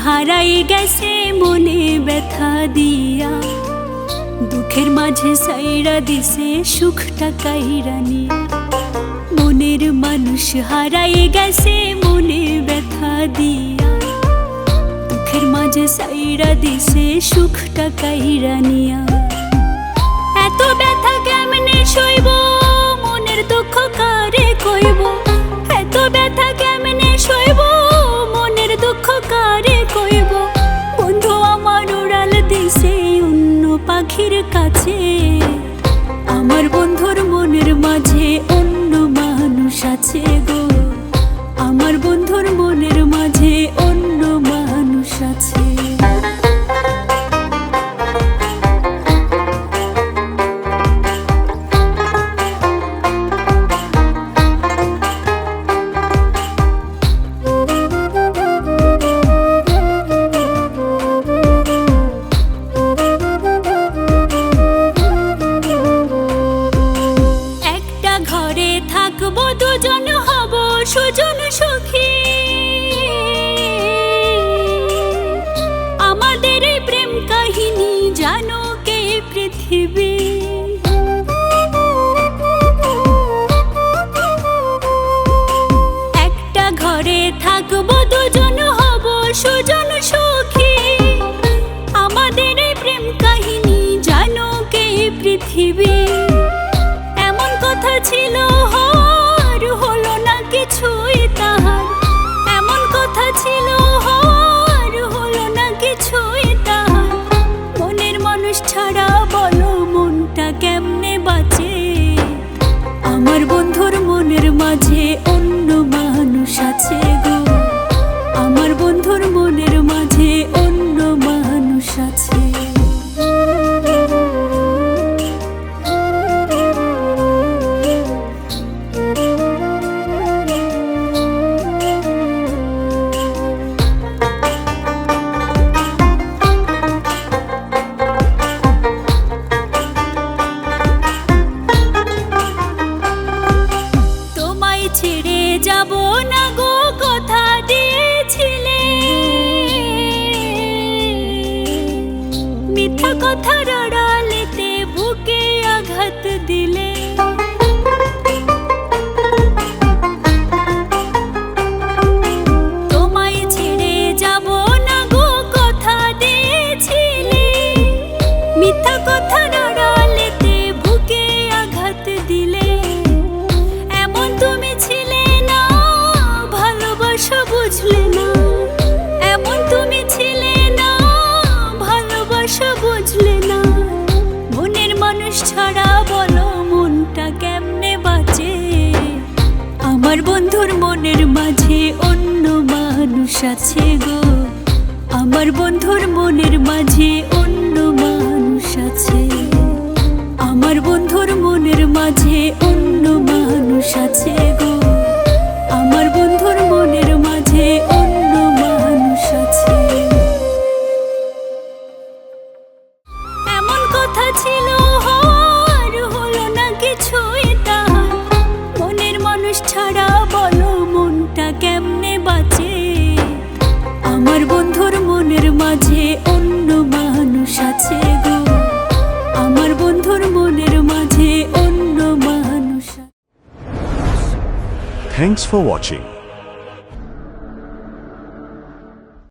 হারাই গেছে মনে ব্যথা দিয়া, দুঃখের মাঝে সাইরা দিছে সুখটা কাইরা নিয়া। মনের মানুষ হারাই গেছে মনে ব্যথা দিয়া, দুঃখের মাঝে সাইরা দিছে সুখটা কাইরা নিয়া। এত ব্যথা কেমনে সইব, মনের দুঃখ কারে কইব। এত ব্যথা কেমনে সইব, মনের দুঃখ কারে কইব। বন্ধু আমার উড়াল দিছে অন্য পাখির কাছে, আমার বন্ধুর মনের মাঝে অন্য মানুষ আছে গো। আমার বন্ধুর মনের মাঝে অন্য মানুষ আছে। থাকবো দুজন হব সুজন সখী, আমাদের এই প্রেম কাহিনী জানো কে পৃথিবী। একটা ঘরে থাকবো দুজন হব সুজন সখী, আমাদের এই প্রেম কাহিনী জানো কে পৃথিবী। এমন কথা ছিল হওয়ার, হলো না কিছুই তাহার। এমন কথা ছিল হওয়ার, হলো না কিছুই তাহার। মনের মানুষ ছাড়া বলো মনটা কেমনে বাঁচে, আমার বন্ধুর মনের মাঝে অন্য মানুষ আছে গো। আমার বন্ধুর মনের মাঝে অন্য মানুষ আছে। ছেড়ে যাব না গো কথা দিয়েছিলে, মিথ্যা কথার আড়ালেতে বুকে আঘাত দিলে। তোমায় ছেড়ে যাব না গো কথা দিয়েছিলে, মিথ্যা কথার আড়ালেতে বুকে আঘাত দিলে। তুমি ছিলে না, ভালোবাসা বুঝলে না। এমন তুমি ছিলে না, ভালোবাসা বুঝলে না। মনের মানুষ ছাড়া বলো মনটা কেমনে বাঁচে, আমার বন্ধুর মনের মাঝে অন্য মানুষ আছে গো। আমার বন্ধুর মনের মাঝে অন্য মানুষ আছে। আমার বন্ধুর মনের মাঝে অন্য মানুষ আছে গো। আমার বন্ধুর মনের মাঝে অন্য মানুষ আছে। এমন কথা ছিল হওয়ার, হলো না কিছুই তাহার। মনের মানুষ ছাড়া বলো মনটা কেমনে বাঁচে, আমার বন্ধুর মনের মাঝে অন্য মানুষ আছে গো। আমার বন্ধুর মনের মাঝে অন্য মানুষ। Thanks for watching.